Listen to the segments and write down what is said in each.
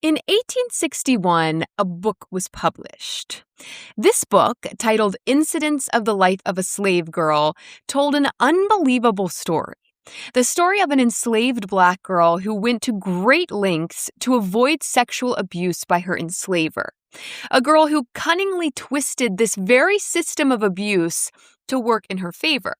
In 1861, a book was published. This book, titled Incidents of the Life of a Slave Girl, told an unbelievable story. The story of an enslaved Black girl who went to great lengths to avoid sexual abuse by her enslaver. A girl who cunningly twisted this very system of abuse to work in her favor.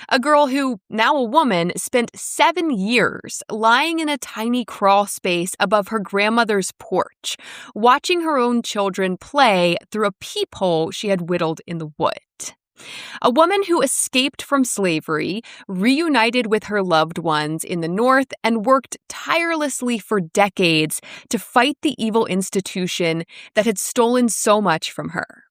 A girl who, now a woman, spent 7 years lying in a tiny crawl space above her grandmother's porch, watching her own children play through a peephole she had whittled in the wood. A woman who escaped from slavery, reunited with her loved ones in the North, and worked tirelessly for decades to fight the evil institution that had stolen so much from her.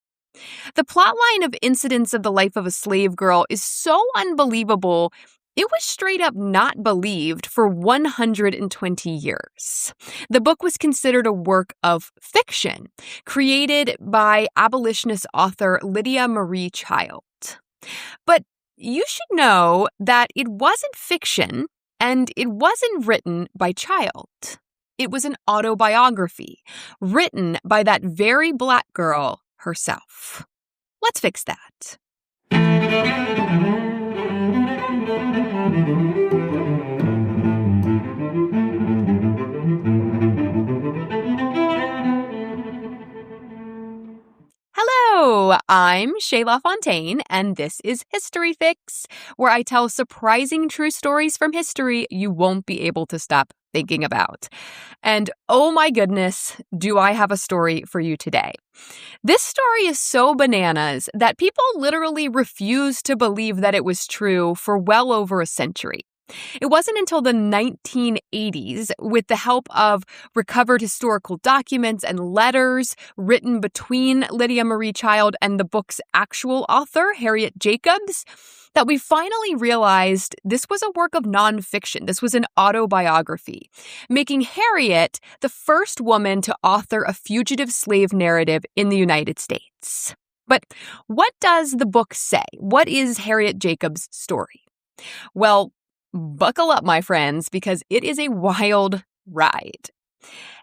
The plotline of Incidents of the Life of a Slave Girl is so unbelievable, it was straight up not believed for 120 years. The book was considered a work of fiction, created by abolitionist author Lydia Marie Child. But you should know that it wasn't fiction, and it wasn't written by Child. It was an autobiography, written by that very Black girl herself. Let's fix that. Hello, I'm Shayla Fontaine, and this is History Fix, where I tell surprising true stories from history you won't be able to stop thinking about. And oh my goodness, do I have a story for you today. This story is so bananas that people literally refused to believe that it was true for well over a century. It wasn't until the 1980s, with the help of recovered historical documents and letters written between Lydia Marie Child and the book's actual author, Harriet Jacobs, that we finally realized this was a work of nonfiction. This was an autobiography, making Harriet the first woman to author a fugitive slave narrative in the United States. But what does the book say? What is Harriet Jacobs' story? Well, buckle up, my friends, because it is a wild ride.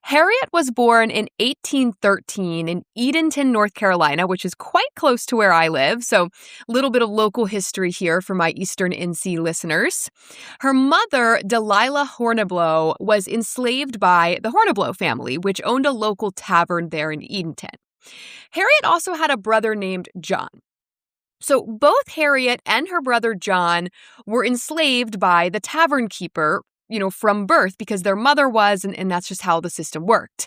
Harriet was born in 1813 in Edenton, North Carolina, which is quite close to where I live, so a little bit of local history here for my Eastern NC listeners. Her mother, Delilah Horniblow, was enslaved by the Horniblow family, which owned a local tavern there in Edenton. Harriet also had a brother named John. So both Harriet and her brother John were enslaved by the tavern keeper, from birth, because their mother was, and that's just how the system worked.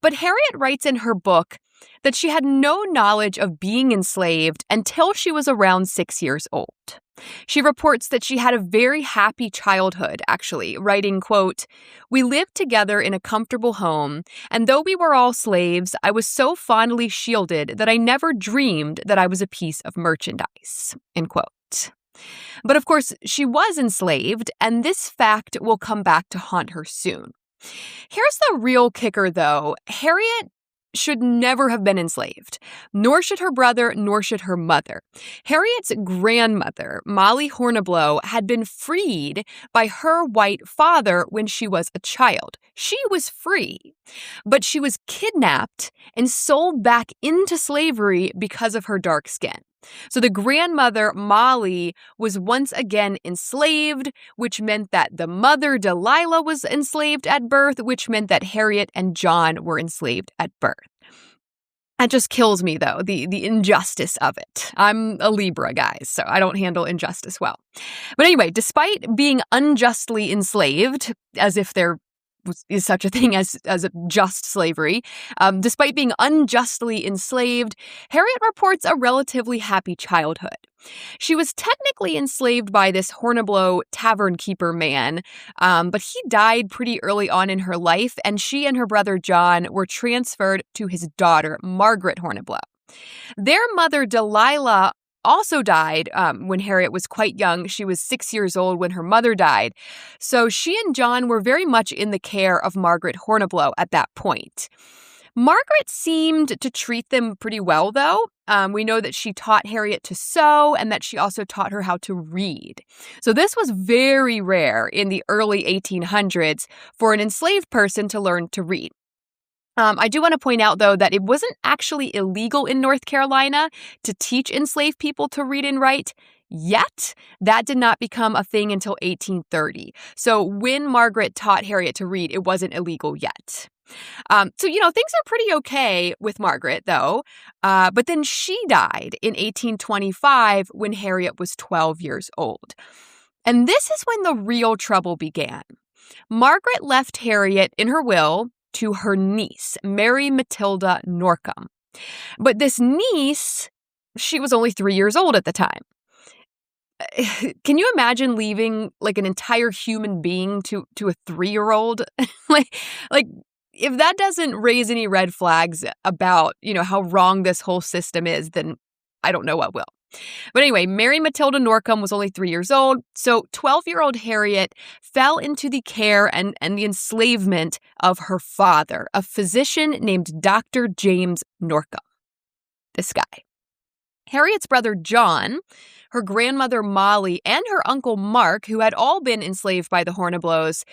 But Harriet writes in her book that she had no knowledge of being enslaved until she was around 6 years old. She reports that she had a very happy childhood, actually, writing, quote, "We lived together in a comfortable home, and though we were all slaves, I was so fondly shielded that I never dreamed that I was a piece of merchandise," end quote. But of course, she was enslaved, and this fact will come back to haunt her soon. Here's the real kicker, though. Harriet should never have been enslaved, nor should her brother, nor should her mother. Harriet's grandmother, Molly Horniblow, had been freed by her white father when she was a child. She was free, but she was kidnapped and sold back into slavery because of her dark skin. So the grandmother, Molly, was once again enslaved, which meant that the mother, Delilah, was enslaved at birth, which meant that Harriet and John were enslaved at birth. That just kills me, though, the injustice of it. I'm a Libra, guys, so I don't handle injustice well. But anyway, despite being unjustly enslaved, as if there is such a thing as a just slavery. Despite being unjustly enslaved, Harriet reports a relatively happy childhood. She was technically enslaved by this Horniblow tavern keeper man, but he died pretty early on in her life, and she and her brother John were transferred to his daughter, Margaret Horniblow. Their mother, Delilah, also died when Harriet was quite young. She was 6 years old when her mother died. So she and John were very much in the care of Margaret Horniblow at that point. Margaret seemed to treat them pretty well, though. We know that she taught Harriet to sew and that she also taught her how to read. So this was very rare in the early 1800s for an enslaved person to learn to read. I do want to point out, though, that it wasn't actually illegal in North Carolina to teach enslaved people to read and write yet. That did not become a thing until 1830. So when Margaret taught Harriet to read, it wasn't illegal yet. Things are pretty okay with Margaret, though. But then she died in 1825 when Harriet was 12 years old. And this is when the real trouble began. Margaret left Harriet in her will to her niece, Mary Matilda Norcom. But this niece, she was only 3 years old at the time. Can you imagine leaving like an entire human being to a 3-year-old? like if that doesn't raise any red flags about, how wrong this whole system is, then I don't know what will. But anyway, Mary Matilda Norcom was only 3 years old, so 12-year-old Harriet fell into the care and the enslavement of her father, a physician named Dr. James Norcom. This guy. Harriet's brother John, her grandmother Molly, and her uncle Mark, who had all been enslaved by the Horniblows,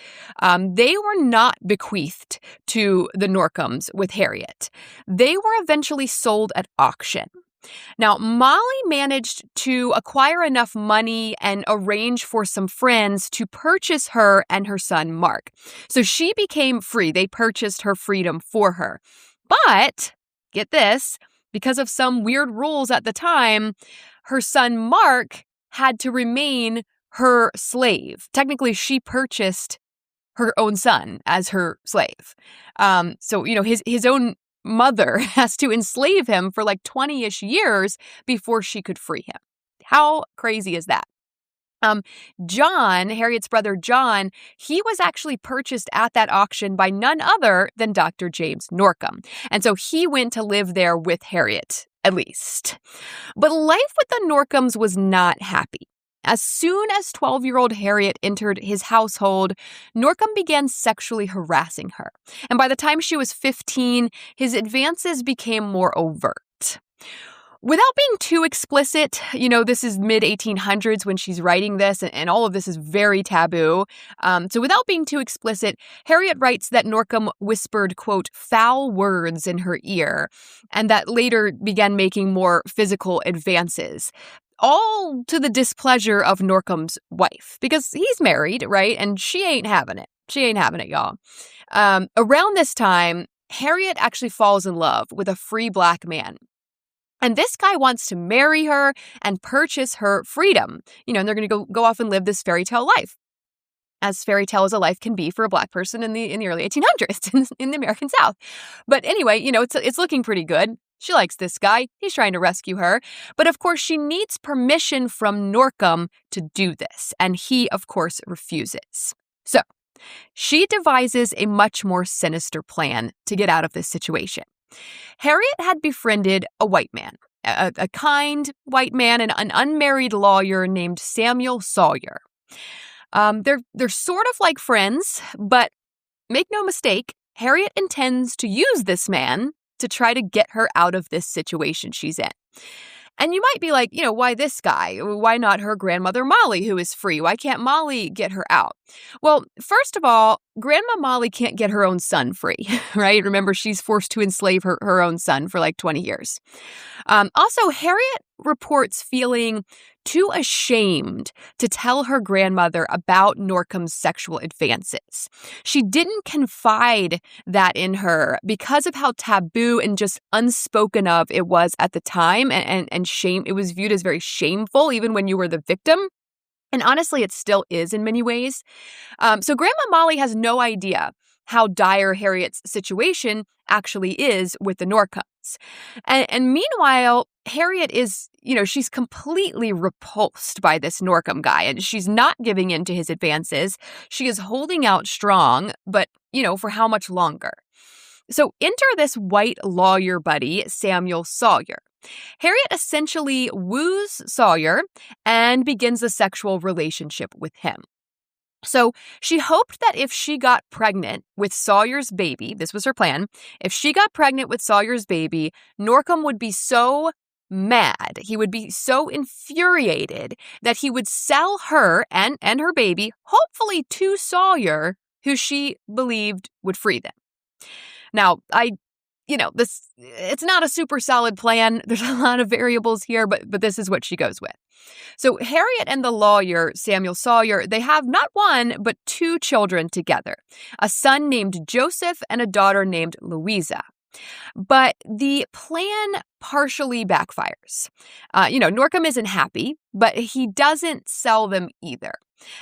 they were not bequeathed to the Norcoms with Harriet. They were eventually sold at auction. Now, Molly managed to acquire enough money and arrange for some friends to purchase her and her son Mark. So she became free. They purchased her freedom for her. But, get this, because of some weird rules at the time, her son Mark had to remain her slave. Technically, she purchased her own son as her slave. His own mother has to enslave him for like 20-ish years before she could free him. How crazy is that? John, Harriet's brother John, he was actually purchased at that auction by none other than Dr. James Norcom. And so he went to live there with Harriet, at least. But life with the Norcoms was not happy. As soon as 12-year-old Harriet entered his household, Norcom began sexually harassing her. And by the time she was 15, his advances became more overt. Without being too explicit, this is mid-1800s when she's writing this, and all of this is very taboo. So without being too explicit, Harriet writes that Norcom whispered, quote, foul words in her ear, and that later began making more physical advances. All to the displeasure of Norcom's wife, because he's married, right? And she ain't having it. She ain't having it, y'all. Around this time, Harriet actually falls in love with a free black man. And this guy wants to marry her and purchase her freedom. And they're going to go off and live this fairy tale life, as fairy tale as a life can be for a black person in the early 1800s in the American South. But anyway, it's looking pretty good. She likes this guy. He's trying to rescue her. But of course, she needs permission from Norcom to do this. And he, of course, refuses. So she devises a much more sinister plan to get out of this situation. Harriet had befriended a white man, a kind white man, and an unmarried lawyer named Samuel Sawyer. They're sort of like friends, but make no mistake, Harriet intends to use this man to try to get her out of this situation she's in. And you might be like, why this guy? Why not her grandmother Molly, who is free? Why can't Molly get her out? Well, first of all, Grandma Molly can't get her own son free, right? Remember, she's forced to enslave her own son for like 20 years. Also, Harriet reports feeling too ashamed to tell her grandmother about Norcom's sexual advances. She didn't confide that in her because of how taboo and just unspoken of it was at the time, and shame. It was viewed as very shameful, even when you were the victim. And honestly, it still is in many ways. So Grandma Molly has no idea how dire Harriet's situation actually is with the Norcoms. And meanwhile, Harriet is, she's completely repulsed by this Norcom guy, and she's not giving in to his advances. She is holding out strong, but, for how much longer? So enter this white lawyer buddy, Samuel Sawyer. Harriet essentially woos Sawyer and begins a sexual relationship with him. So she hoped that if she got pregnant with Sawyer's baby, this was her plan, if she got pregnant with Sawyer's baby, Norcom would be so mad, he would be so infuriated that he would sell her and her baby, hopefully to Sawyer, who she believed would free them. Now, it's not a super solid plan. There's a lot of variables here, but this is what she goes with. So Harriet and the lawyer, Samuel Sawyer, they have not one, but two children together, a son named Joseph and a daughter named Louisa. But the plan partially backfires. Norcom isn't happy, but he doesn't sell them either.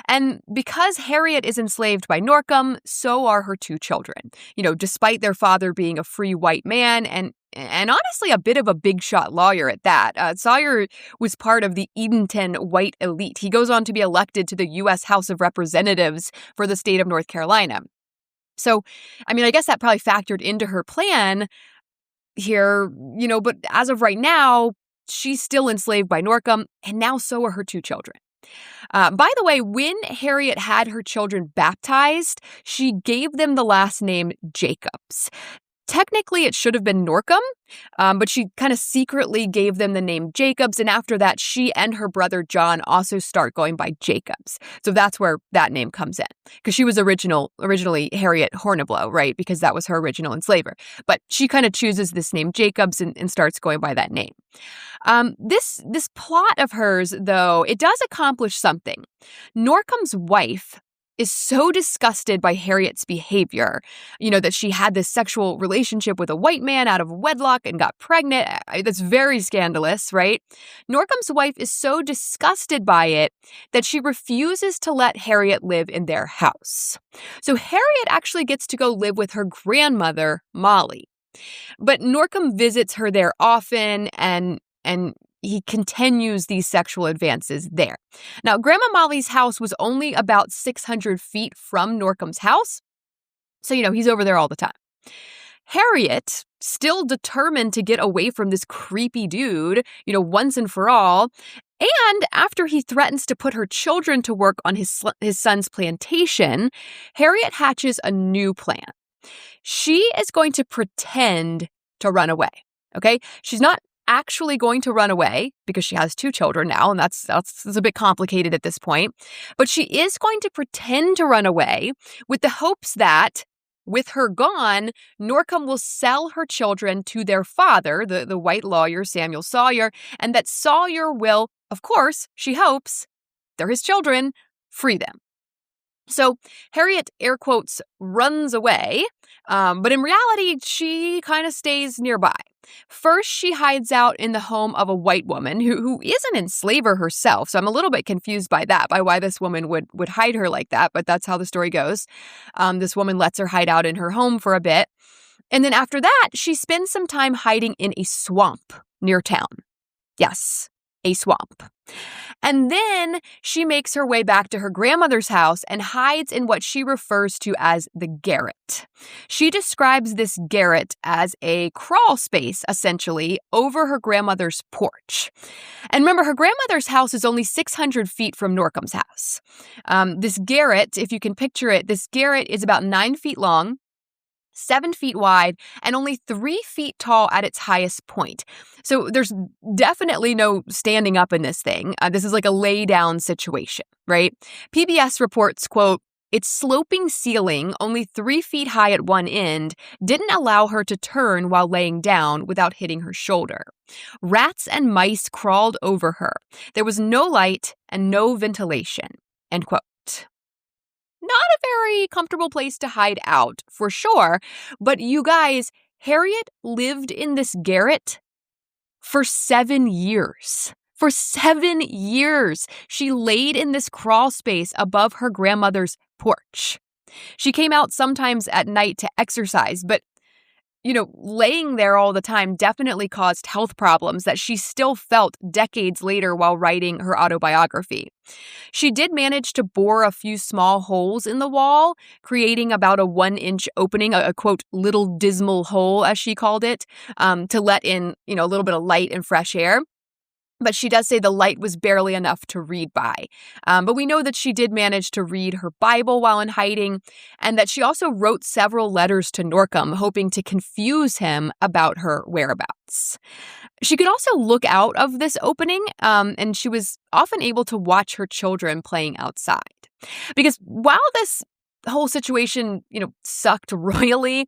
And because Harriet is enslaved by Norcom, so are her two children. Despite their father being a free white man and honestly a bit of a big shot lawyer at that. Sawyer was part of the Edenton white elite. He goes on to be elected to the U.S. House of Representatives for the state of North Carolina. So, I guess that probably factored into her plan here, but as of right now, she's still enslaved by Norcom, and now so are her two children. By the way, when Harriet had her children baptized, she gave them the last name Jacobs. Technically, it should have been Norcom, but she kind of secretly gave them the name Jacobs, and after that, she and her brother John also start going by Jacobs. So that's where that name comes in, because she was originally Harriet Horniblow, right? Because that was her original enslaver. But she kind of chooses this name Jacobs and starts going by that name. This plot of hers, though, it does accomplish something. Norcom's wife is so disgusted by Harriet's behavior, that she had this sexual relationship with a white man out of wedlock and got pregnant. That's very scandalous, right? Norcom's wife is so disgusted by it that she refuses to let Harriet live in their house. So Harriet actually gets to go live with her grandmother, Molly. But Norcom visits her there often and he continues these sexual advances there. Now, Grandma Molly's house was only about 600 feet from Norcom's house. So, he's over there all the time. Harriet, still determined to get away from this creepy dude, once and for all. And after he threatens to put her children to work on his son's plantation, Harriet hatches a new plan. She is going to pretend to run away. Okay? She's not actually going to run away because she has two children now, and that's a bit complicated at this point. But she is going to pretend to run away with the hopes that, with her gone, Norcom will sell her children to their father, the white lawyer, Samuel Sawyer, and that Sawyer will, of course, she hopes, they're his children, free them. So Harriet, air quotes, runs away, but in reality, she kind of stays nearby. First, she hides out in the home of a white woman who is an enslaver herself, so I'm a little bit confused by that, by why this woman would hide her like that, but that's how the story goes. This woman lets her hide out in her home for a bit, and then after that, she spends some time hiding in a swamp near town. Yes, a swamp. And then she makes her way back to her grandmother's house and hides in what she refers to as the garret. She describes this garret as a crawl space, essentially, over her grandmother's porch. And remember, her grandmother's house is only 600 feet from Norcom's house. This garret, if you can picture it, this garret is about 9 feet long, 7 feet wide, and only 3 feet tall at its highest point. So there's definitely no standing up in this thing. This is like a lay down situation, right? PBS reports, quote, its sloping ceiling, only 3 feet high at one end, didn't allow her to turn while laying down without hitting her shoulder. Rats and mice crawled over her. There was no light and no ventilation, end quote. Not a very comfortable place to hide out, for sure. But you guys, Harriet lived in this garret for 7 years. For 7 years, she laid in this crawl space above her grandmother's porch. She came out sometimes at night to exercise, but laying there all the time definitely caused health problems that she still felt decades later while writing her autobiography. She did manage to bore a few small holes in the wall, creating about a 1-inch opening, a quote, little dismal hole, as she called it, to let in, a little bit of light and fresh air. But she does say the light was barely enough to read by. But we know that she did manage to read her Bible while in hiding, and that she also wrote several letters to Norcom, hoping to confuse him about her whereabouts. She could also look out of this opening, and she was often able to watch her children playing outside. Because while this whole situation, sucked royally,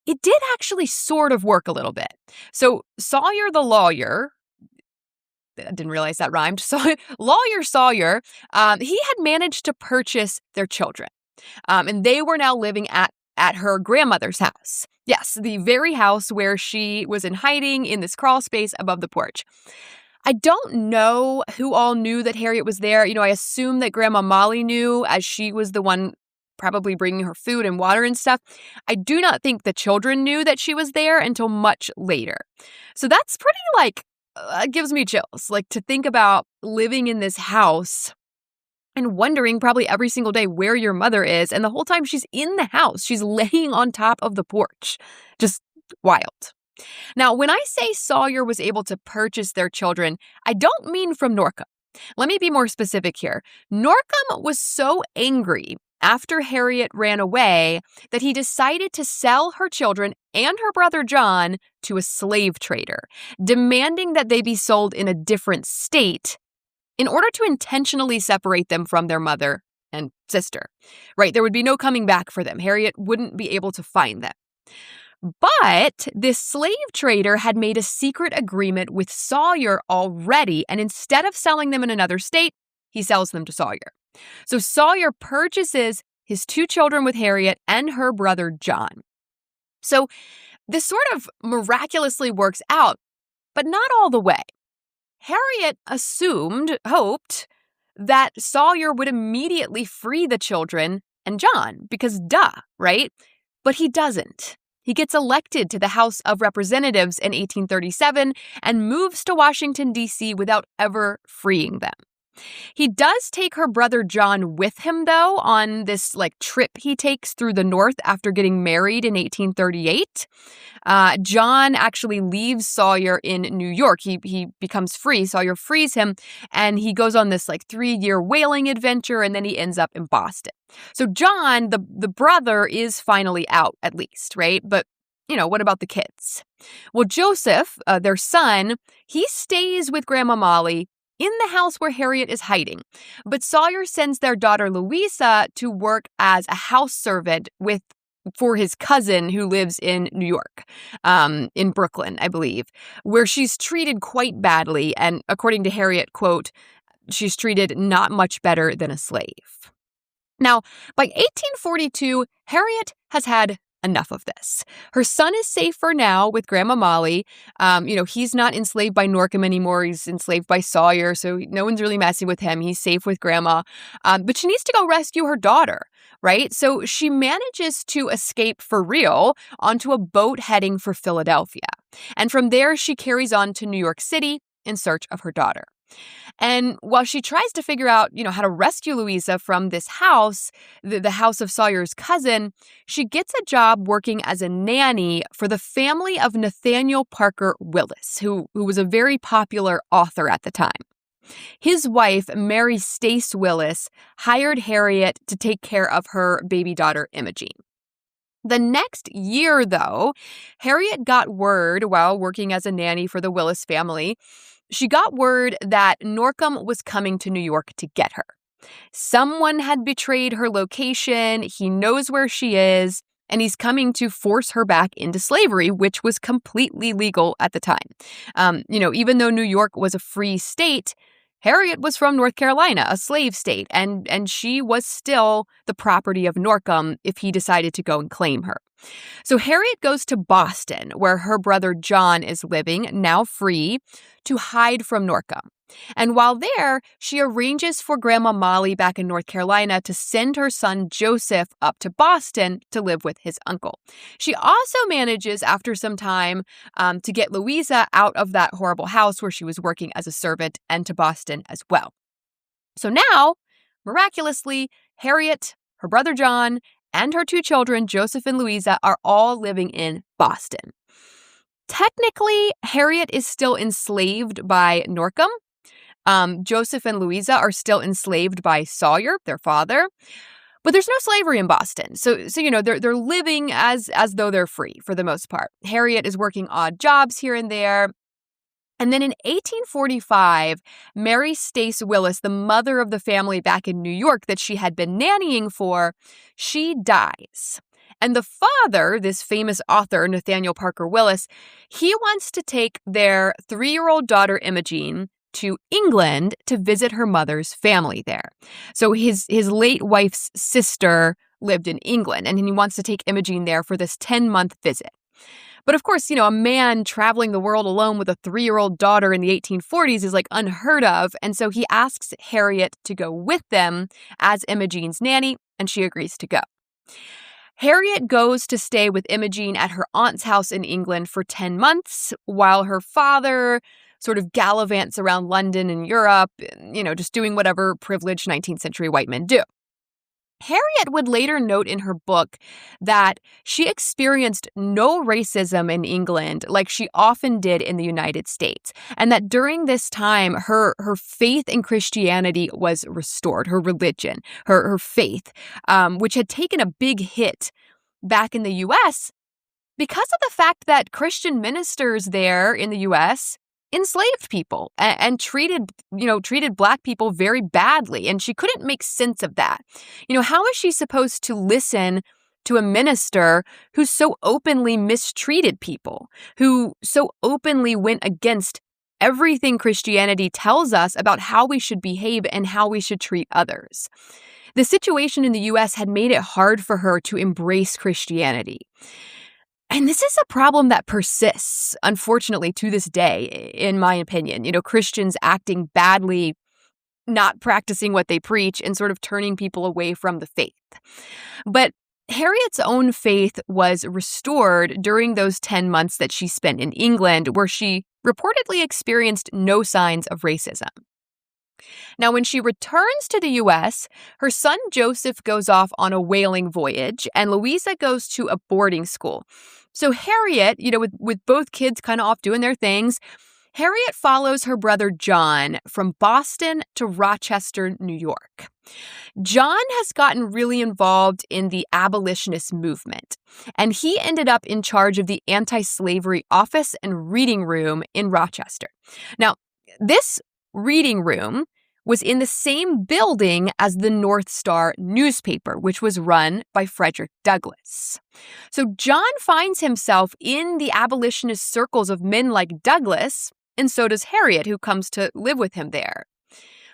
It did actually sort of work a little bit. So Sawyer the lawyer, I didn't realize that rhymed. So lawyer Sawyer, he had managed to purchase their children. And they were now living at her grandmother's house. Yes, the very house where she was in hiding in this crawl space above the porch. I don't know who all knew that Harriet was there. I assume that Grandma Molly knew, as she was the one probably bringing her food and water and stuff. I do not think the children knew that she was there until much later. So that's pretty, gives me chills. To think about living in this house and wondering probably every single day where your mother is. And the whole time she's in the house, she's laying on top of the porch. Just wild. Now, when I say Sawyer was able to purchase their children, I don't mean from Norcom. Let me be more specific here. Norcom was so angry after Harriet ran away that he decided to sell her children and her brother John to a slave trader, demanding that they be sold in a different state in order to intentionally separate them from their mother and sister. Right? There would be no coming back for them. Harriet wouldn't be able to find them. But this slave trader had made a secret agreement with Sawyer already, and instead of selling them in another state, he sells them to Sawyer. So Sawyer purchases his 2 children with Harriet and her brother John. So this sort of miraculously works out, but not all the way. Harriet hoped that Sawyer would immediately free the children and John, because right? But he doesn't. He gets elected to the House of Representatives in 1837 and moves to Washington, D.C. without ever freeing them. He does take her brother John with him, though, on this trip he takes through the North after getting married in 1838. John actually leaves Sawyer in New York. He becomes free. Sawyer frees him, and he goes on this 3-year whaling adventure, and then he ends up in Boston. So John, the brother, is finally out, at least, right? But what about the kids? Well, Joseph, their son, he stays with Grandma Molly in the house where Harriet is hiding. But Sawyer sends their daughter Louisa to work as a house servant for his cousin who lives in New York, in Brooklyn, I believe, where she's treated quite badly. And according to Harriet, quote, she's treated not much better than a slave. Now, by 1842, Harriet has had enough of this. Her son is safer now with Grandma Molly. He's not enslaved by Norcom anymore. He's enslaved by Sawyer, so no one's really messing with him. He's safe with Grandma. But she needs to go rescue her daughter, right? So she manages to escape for real onto a boat heading for Philadelphia. And from there, she carries on to New York City in search of her daughter. And while she tries to figure out, how to rescue Louisa from this house, the house of Sawyer's cousin, she gets a job working as a nanny for the family of Nathaniel Parker Willis, who was a very popular author at the time. His wife, Mary Stace Willis, hired Harriet to take care of her baby daughter, Imogene. The next year, though, Harriet got word while working as a nanny for the Willis family. She got word that Norcom was coming to New York to get her. Someone had betrayed her location, he knows where she is, and he's coming to force her back into slavery, which was completely legal at the time. Even though New York was a free state, Harriet was from North Carolina, a slave state, and she was still the property of Norcom if he decided to go and claim her. So Harriet goes to Boston, where her brother John is living, now free, to hide from Norcom. And while there, she arranges for Grandma Molly back in North Carolina to send her son Joseph up to Boston to live with his uncle. She also manages, after some time, to get Louisa out of that horrible house where she was working as a servant and to Boston as well. So now, miraculously, Harriet, her brother John, and her 2 children, Joseph and Louisa, are all living in Boston. Technically, Harriet is still enslaved by Norcom. Joseph and Louisa are still enslaved by Sawyer, their father. But there's no slavery in Boston. So they're living as though they're free for the most part. Harriet is working odd jobs here and there. And then in 1845, Mary Stace Willis, the mother of the family back in New York that she had been nannying for, she dies. And the father, this famous author, Nathaniel Parker Willis, he wants to take their 3-year-old daughter, Imogene, to England to visit her mother's family there. So his late wife's sister lived in England, and he wants to take Imogene there for this 10-month visit. But of course, a man traveling the world alone with a 3-year-old daughter in the 1840s is like unheard of. And so he asks Harriet to go with them as Imogene's nanny, and she agrees to go. Harriet goes to stay with Imogene at her aunt's house in England for 10 months, while her father sort of gallivants around London and Europe, just doing whatever privileged 19th century white men do. Harriet would later note in her book that she experienced no racism in England like she often did in the United States, and that during this time, her faith in Christianity was restored, her religion, her faith, which had taken a big hit back in the U.S. because of the fact that Christian ministers there in the U.S. enslaved people and treated Black people very badly. And she couldn't make sense of that. How is she supposed to listen to a minister who so openly mistreated people, who so openly went against everything Christianity tells us about how we should behave and how we should treat others? The situation in the U.S. had made it hard for her to embrace Christianity. And this is a problem that persists, unfortunately, to this day, in my opinion. Christians acting badly, not practicing what they preach, and sort of turning people away from the faith. But Harriet's own faith was restored during those 10 months that she spent in England, where she reportedly experienced no signs of racism. Now, when she returns to the U.S., her son Joseph goes off on a whaling voyage, and Louisa goes to a boarding school. So Harriet, with both kids kind of off doing their things, Harriet follows her brother John from Boston to Rochester, New York. John has gotten really involved in the abolitionist movement, and he ended up in charge of the anti-slavery office and reading room in Rochester. Now, this reading room was in the same building as the North Star newspaper, which was run by Frederick Douglass. So John finds himself in the abolitionist circles of men like Douglass, and so does Harriet, who comes to live with him there.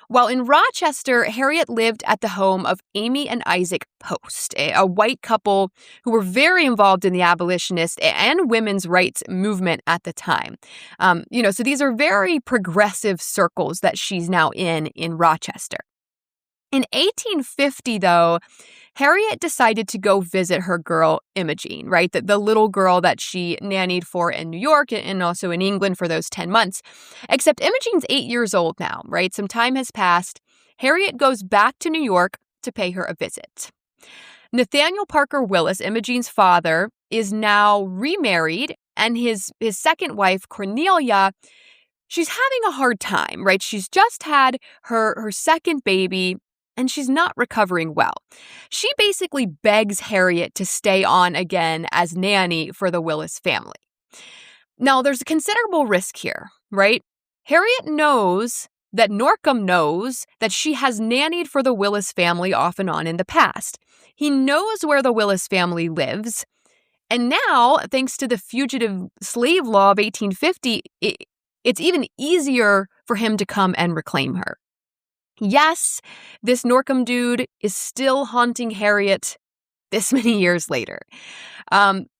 While in Rochester, Harriet lived at the home of Amy and Isaac Post, a white couple who were very involved in the abolitionist and women's rights movement at the time. So these are very progressive circles that she's now in Rochester. In 1850, though, Harriet decided to go visit her girl, Imogene, right? The little girl that she nannied for in New York and also in England for those 10 months. Except Imogene's 8 years old now, right? Some time has passed. Harriet goes back to New York to pay her a visit. Nathaniel Parker Willis, Imogene's father, is now remarried, and his second wife, Cornelia, she's having a hard time, right? She's just had her second baby, and she's not recovering well. She basically begs Harriet to stay on again as nanny for the Willis family. Now, there's a considerable risk here, right? Harriet knows that Norcom knows that she has nannied for the Willis family off and on in the past. He knows where the Willis family lives. And now, thanks to the fugitive slave law of 1850, it's even easier for him to come and reclaim her. Yes, this Norcom dude is still haunting Harriet this many years later.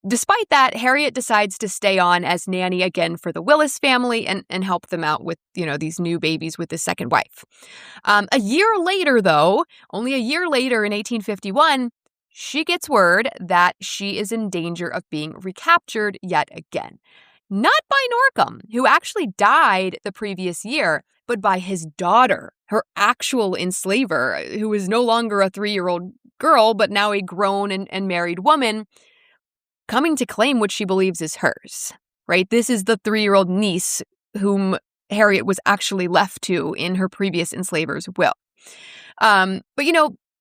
Despite that, Harriet decides to stay on as nanny again for the Willis family and help them out with, these new babies with the second wife. A year later, though, only a year later in 1851, she gets word that she is in danger of being recaptured yet again. Not by Norcom, who actually died the previous year, but by his daughter, her actual enslaver, who is no longer a 3-year-old girl, but now a grown and married woman, coming to claim what she believes is hers, right? This is the 3-year-old niece whom Harriet was actually left to in her previous enslaver's will. But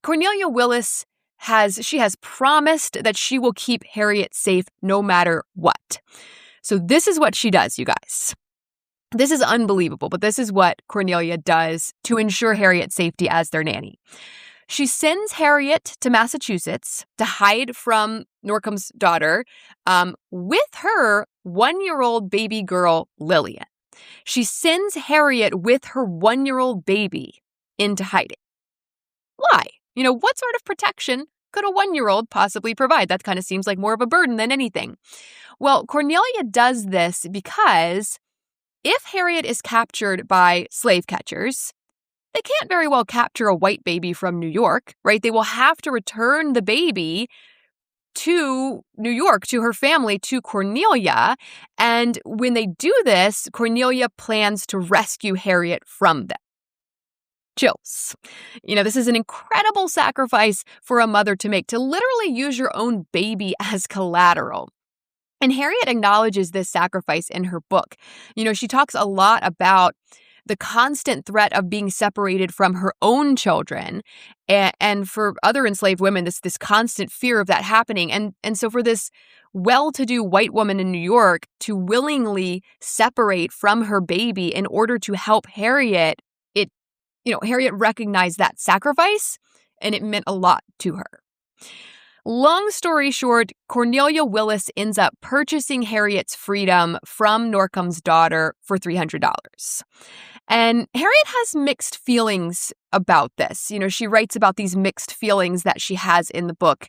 Cornelia Willis has promised that she will keep Harriet safe no matter what. So this is what she does, you guys. This is unbelievable, but this is what Cornelia does to ensure Harriet's safety as their nanny. She sends Harriet to Massachusetts to hide from Norcom's daughter with her 1-year-old baby girl, Lillian. She sends Harriet with her 1-year-old baby into hiding. Why? What sort of protection could a 1-year-old possibly provide? That kind of seems like more of a burden than anything. Well, Cornelia does this because if Harriet is captured by slave catchers, they can't very well capture a white baby from New York, right? They will have to return the baby to New York, to her family, to Cornelia. And when they do this, Cornelia plans to rescue Harriet from them. Chills. This is an incredible sacrifice for a mother to make, to literally use your own baby as collateral. And Harriet acknowledges this sacrifice in her book. She talks a lot about the constant threat of being separated from her own children, and for other enslaved women, this constant fear of that happening. And so for this well-to-do white woman in New York to willingly separate from her baby in order to help Harriet, Harriet recognized that sacrifice, and it meant a lot to her. Long story short, Cornelia Willis ends up purchasing Harriet's freedom from Norcom's daughter for $300. And Harriet has mixed feelings about this. She writes about these mixed feelings that she has in the book.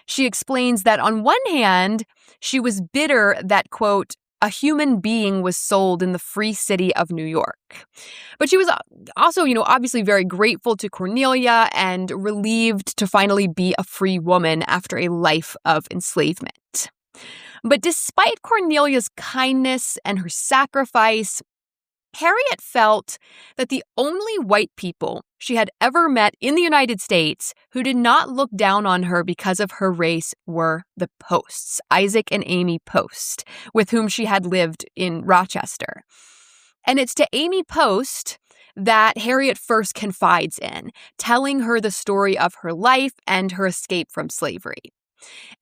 She explains that on one hand, she was bitter that, quote, a human being was sold in the free city of New York. But she was also, obviously very grateful to Cornelia and relieved to finally be a free woman after a life of enslavement. But despite Cornelia's kindness and her sacrifice, Harriet felt that the only white people she had ever met in the United States who did not look down on her because of her race were the Posts, Isaac and Amy Post, with whom she had lived in Rochester. And it's to Amy Post that Harriet first confides in, telling her the story of her life and her escape from slavery.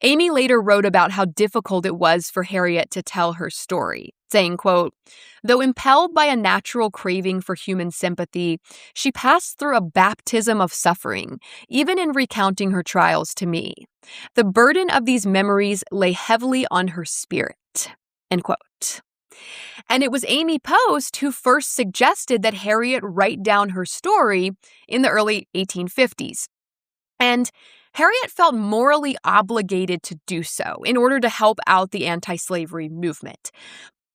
Amy later wrote about how difficult it was for Harriet to tell her story, saying, quote, though impelled by a natural craving for human sympathy, she passed through a baptism of suffering, even in recounting her trials to me. The burden of these memories lay heavily on her spirit, end quote. And it was Amy Post who first suggested that Harriet write down her story in the early 1850s. And Harriet felt morally obligated to do so in order to help out the anti-slavery movement.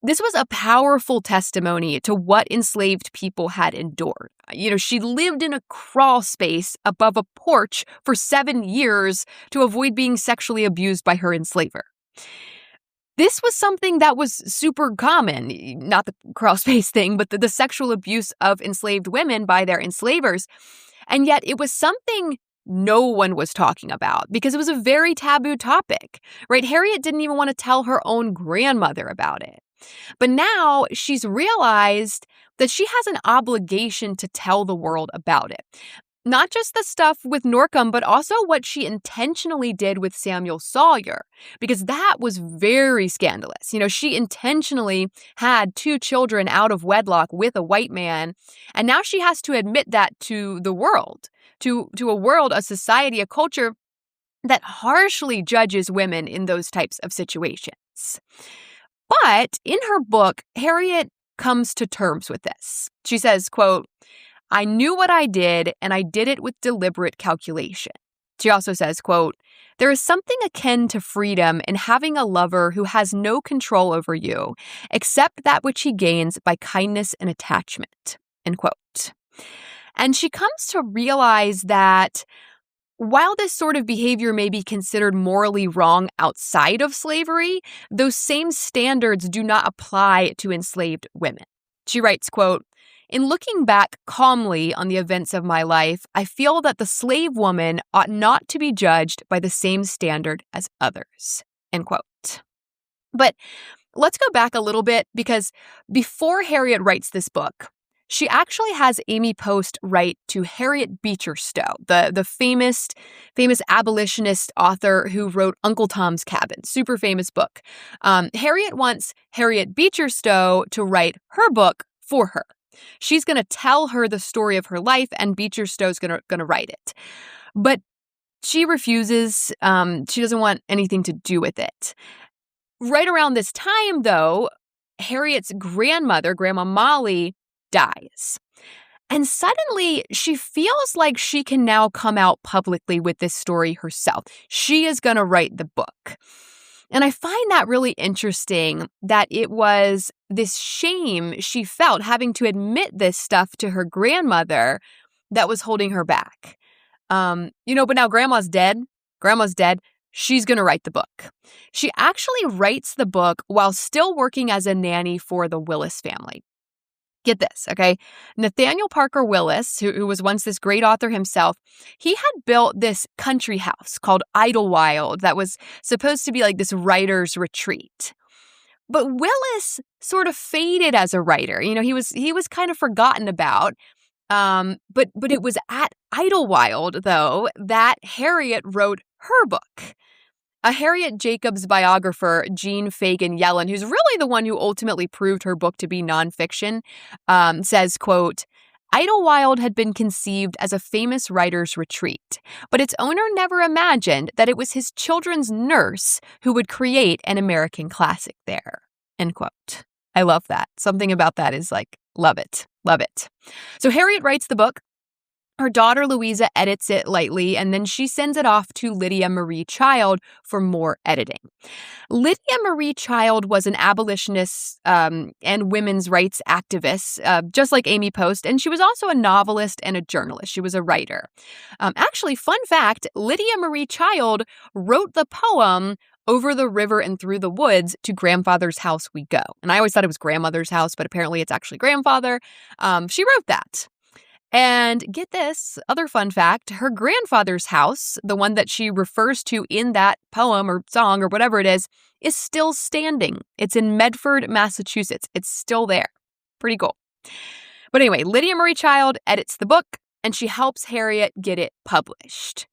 This was a powerful testimony to what enslaved people had endured. She lived in a crawl space above a porch for 7 years to avoid being sexually abused by her enslaver. This was something that was super common, not the crawl space thing, but the sexual abuse of enslaved women by their enslavers. And yet it was something no one was talking about because it was a very taboo topic, right? Harriet didn't even want to tell her own grandmother about it. But now she's realized that she has an obligation to tell the world about it. Not just the stuff with Norcom, but also what she intentionally did with Samuel Sawyer, because that was very scandalous. She intentionally had 2 children out of wedlock with a white man, and now she has to admit that to the world, to a world, a society, a culture that harshly judges women in those types of situations. But in her book, Harriet comes to terms with this. She says, quote, I knew what I did, and I did it with deliberate calculation. She also says, quote, there is something akin to freedom in having a lover who has no control over you, except that which he gains by kindness and attachment, end quote. And she comes to realize that while this sort of behavior may be considered morally wrong outside of slavery, those same standards do not apply to enslaved women. She writes, quote, in looking back calmly on the events of my life, I feel that the slave woman ought not to be judged by the same standard as others, end quote. But let's go back a little bit, because before Harriet writes this book, she actually has Amy Post write to Harriet Beecher Stowe, the famous abolitionist author who wrote Uncle Tom's Cabin, super famous book. Harriet wants Harriet Beecher Stowe to write her book for her. She's going to tell her the story of her life, and Beecher Stowe's going to write it. But she refuses. She doesn't want anything to do with it. Right around this time, though, Harriet's grandmother, Grandma Molly, dies. And suddenly, she feels like she can now come out publicly with this story herself. She is going to write the book. And I find that really interesting that it was this shame she felt having to admit this stuff to her grandmother that was holding her back. But now Grandma's dead. Grandma's dead. She's going to write the book. She actually writes the book while still working as a nanny for the Willis family. Get this, okay? Nathaniel Parker Willis, who was once this great author himself, he had built this country house called Idlewild that was supposed to be like this writer's retreat. But Willis sort of faded as a writer. He was kind of forgotten about. But it was at Idlewild, though, that Harriet wrote her book. A Harriet Jacobs biographer, Jean Fagan Yellen, who's really the one who ultimately proved her book to be nonfiction, says, quote, Idlewild had been conceived as a famous writer's retreat, but its owner never imagined that it was his children's nurse who would create an American classic there, end quote. I love that. Something about that is like, love it, love it. So Harriet writes the book. Her daughter Louisa edits it lightly, and then she sends it off to Lydia Marie Child for more editing. Lydia Marie Child was an abolitionist and women's rights activist, just like Amy Post, and she was also a novelist and a journalist. She was a writer. Actually, fun fact, Lydia Marie Child wrote the poem Over the River and Through the Woods to Grandfather's House We Go. And I always thought it was grandmother's house, but apparently it's actually grandfather. She wrote that. And get this, other fun fact, her grandfather's house, the one that she refers to in that poem or song or whatever it is still standing. It's in Medford, Massachusetts. It's still there. Pretty cool. But anyway, Lydia Marie Child edits the book, and she helps Harriet get it published.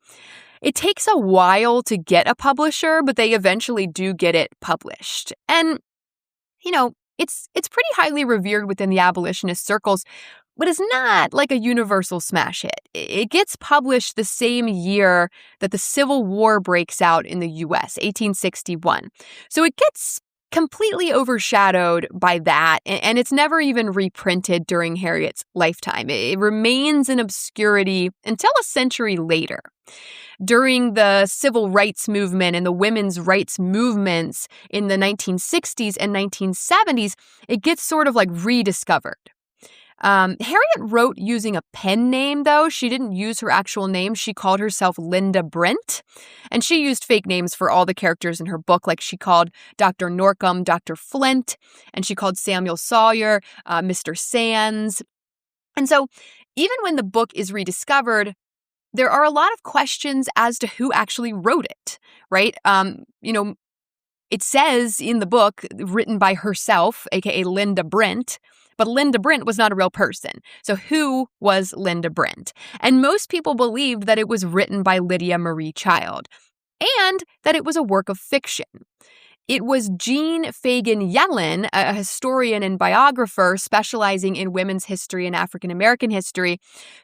It takes a while to get a publisher, but they eventually do get it published. And, it's pretty highly revered within the abolitionist circles, but it's not like a universal smash hit. It gets published the same year that the Civil War breaks out in the U.S., 1861. So it gets completely overshadowed by that, and it's never even reprinted during Harriet's lifetime. It remains in obscurity until a century later. During the civil rights movement and the women's rights movements in the 1960s and 1970s, it gets sort of like rediscovered. Harriet wrote using a pen name, though. She didn't use her actual name. She called herself Linda Brent, and she used fake names for all the characters in her book, like she called Dr. Norcom Dr. Flint, and she called Samuel Sawyer Mr. Sands. And so even when the book is rediscovered, there are a lot of questions as to who actually wrote it, right? It says in the book, written by herself, aka Linda Brent, but Linda Brent was not a real person. So who was Linda Brent? And most people believed that it was written by Lydia Marie Child and that it was a work of fiction. It was Jean Fagan Yellen, a historian and biographer specializing in women's history and African American history,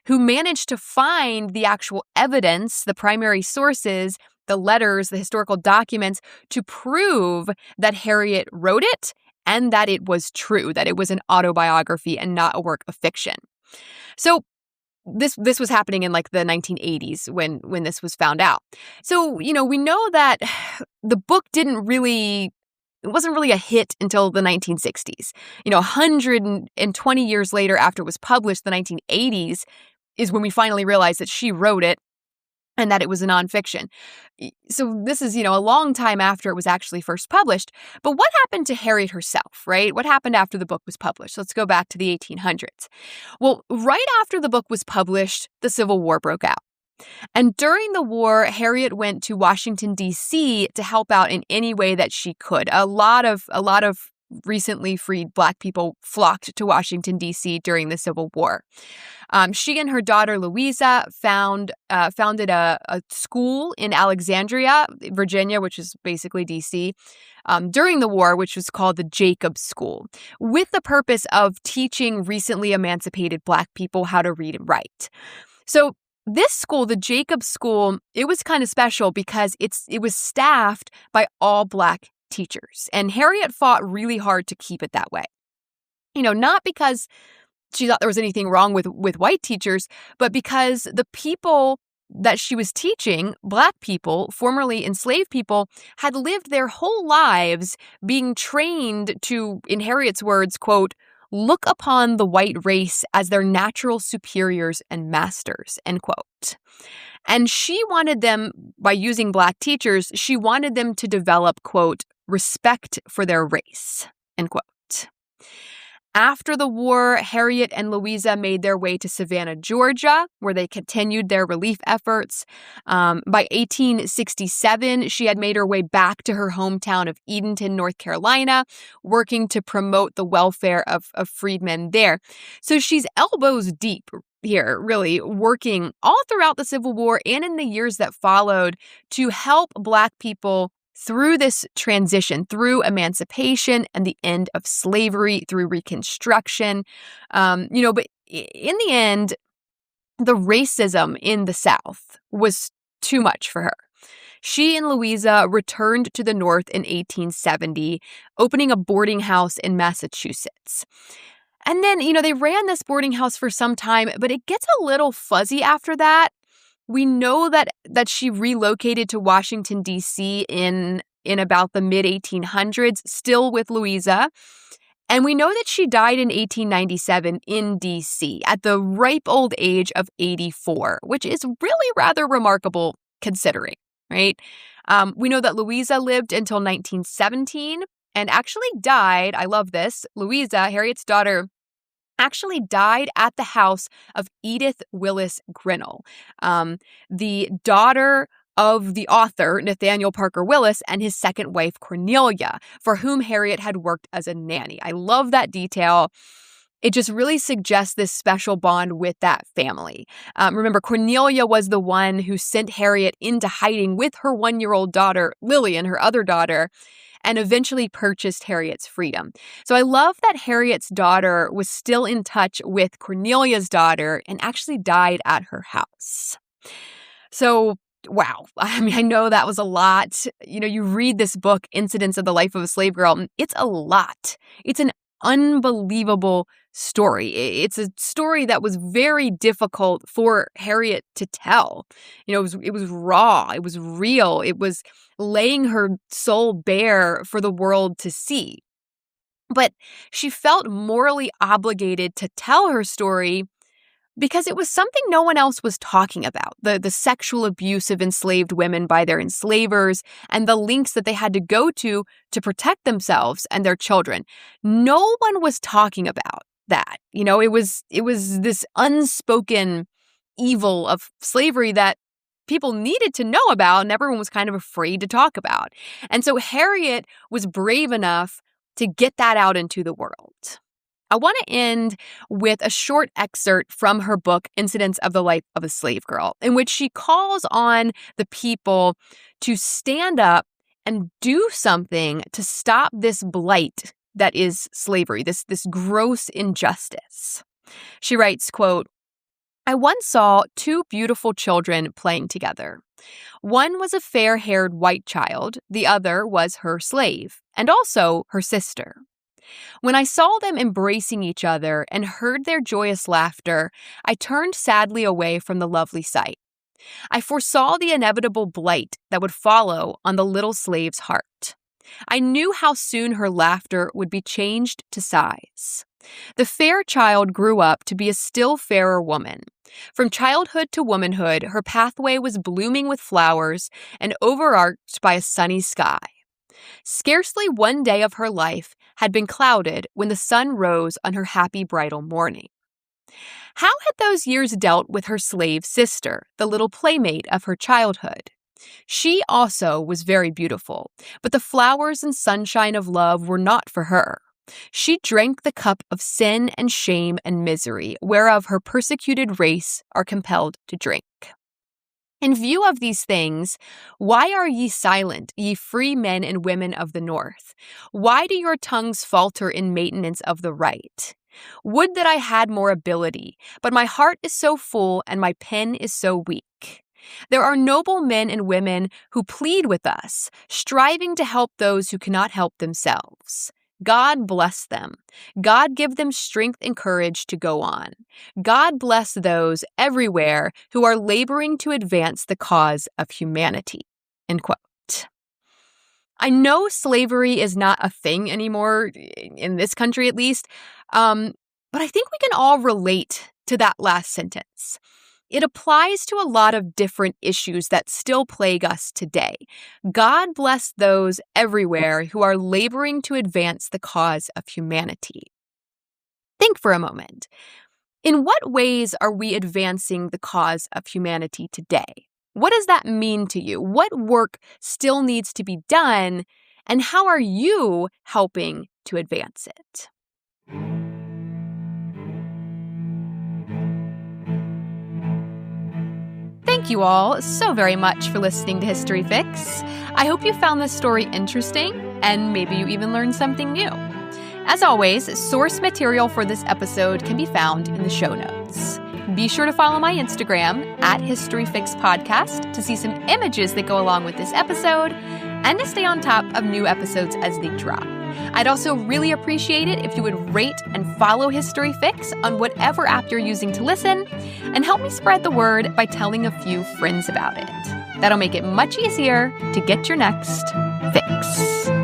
who managed to find the actual evidence, the primary sources, the letters, the historical documents to prove that Harriet wrote it and that it was true, that it was an autobiography and not a work of fiction. So this was happening in like the 1980s when this was found out. So, we know that the book wasn't really a hit until the 1960s. 120 years later after it was published, the 1980s, is when we finally realized that she wrote it and that it was a nonfiction. So this is, a long time after it was actually first published. But what happened to Harriet herself, right? What happened after the book was published? Let's go back to the 1800s. Well, right after the book was published, the Civil War broke out. And during the war, Harriet went to Washington, D.C. to help out in any way that she could. A lot of recently freed Black people flocked to Washington, D.C. during the Civil War. She and her daughter Louisa founded a school in Alexandria, Virginia, which is basically D.C., during the war, which was called the Jacobs School, with the purpose of teaching recently emancipated Black people how to read and write. So this school, the Jacobs School, it was kind of special because it was staffed by all Black teachers. And Harriet fought really hard to keep it that way. Not because she thought there was anything wrong with white teachers, but because the people that she was teaching, Black people, formerly enslaved people, had lived their whole lives being trained to, in Harriet's words, quote, look upon the white race as their natural superiors and masters, end quote. And she wanted them, by using Black teachers, she wanted them to develop, quote, respect for their race, end quote. After the war, Harriet and Louisa made their way to Savannah, Georgia, where they continued their relief efforts. By 1867, she had made her way back to her hometown of Edenton, North Carolina, working to promote the welfare of freedmen there. So she's elbows deep here, really, working all throughout the Civil War and in the years that followed to help Black people through this transition, through emancipation and the end of slavery, through Reconstruction. But in the end, the racism in the South was too much for her. She and Louisa returned to the North in 1870, opening a boarding house in Massachusetts. And then, they ran this boarding house for some time, but it gets a little fuzzy after that. We know that she relocated to Washington, D.C. in about the mid-1800s, still with Louisa. And we know that she died in 1897 in D.C. at the ripe old age of 84, which is really rather remarkable considering, right? We know that Louisa lived until 1917 and actually died, I love this, Louisa, Harriet's daughter, actually died at the house of Edith Willis Grinnell, the daughter of the author Nathaniel Parker Willis and his second wife Cornelia, for whom Harriet had worked as a nanny. I love that detail. It just really suggests this special bond with that family. Remember, Cornelia was the one who sent Harriet into hiding with her 1-year-old daughter, Lillian, her other daughter, and eventually purchased Harriet's freedom. So I love that Harriet's daughter was still in touch with Cornelia's daughter and actually died at her house. So, wow. I know that was a lot. You read this book, Incidents of the Life of a Slave Girl, and it's a lot. It's an unbelievable story. It's a story that was very difficult for Harriet to tell. It was raw. It was real. It was laying her soul bare for the world to see. But she felt morally obligated to tell her story because it was something no one else was talking about, the sexual abuse of enslaved women by their enslavers and the lengths that they had to go to protect themselves and their children. No one was talking about that. It was this unspoken evil of slavery that people needed to know about and everyone was kind of afraid to talk about. And so Harriet was brave enough to get that out into the world. I want to end with a short excerpt from her book, Incidents of the Life of a Slave Girl, in which she calls on the people to stand up and do something to stop this blight that is slavery, this gross injustice. She writes, quote, I once saw 2 beautiful children playing together. One was a fair-haired white child, the other was her slave, and also her sister. When I saw them embracing each other and heard their joyous laughter, I turned sadly away from the lovely sight. I foresaw the inevitable blight that would follow on the little slave's heart. I knew how soon her laughter would be changed to sighs. The fair child grew up to be a still fairer woman. From childhood to womanhood, her pathway was blooming with flowers and overarched by a sunny sky. Scarcely one day of her life had been clouded when the sun rose on her happy bridal morning. How had those years dealt with her slave sister, the little playmate of her childhood? She also was very beautiful, but the flowers and sunshine of love were not for her. She drank the cup of sin and shame and misery, whereof her persecuted race are compelled to drink. In view of these things, why are ye silent, ye free men and women of the North? Why do your tongues falter in maintenance of the right? Would that I had more ability, but my heart is so full and my pen is so weak. There are noble men and women who plead with us, striving to help those who cannot help themselves. God bless them. God give them strength and courage to go on. God bless those everywhere who are laboring to advance the cause of humanity. End quote. I know slavery is not a thing anymore, in this country at least, but I think we can all relate to that last sentence. It applies to a lot of different issues that still plague us today. God bless those everywhere who are laboring to advance the cause of humanity. Think for a moment. In what ways are we advancing the cause of humanity today? What does that mean to you? What work still needs to be done? And how are you helping to advance it? Thank you all so very much for listening to History Fix. I hope you found this story interesting, and maybe you even learned something new. As always, source material for this episode can be found in the show notes. Be sure to follow my Instagram @HistoryFixPodcast to see some images that go along with this episode and to stay on top of new episodes as they drop. I'd also really appreciate it if you would rate and follow History Fix on whatever app you're using to listen, and help me spread the word by telling a few friends about it. That'll make it much easier to get your next fix.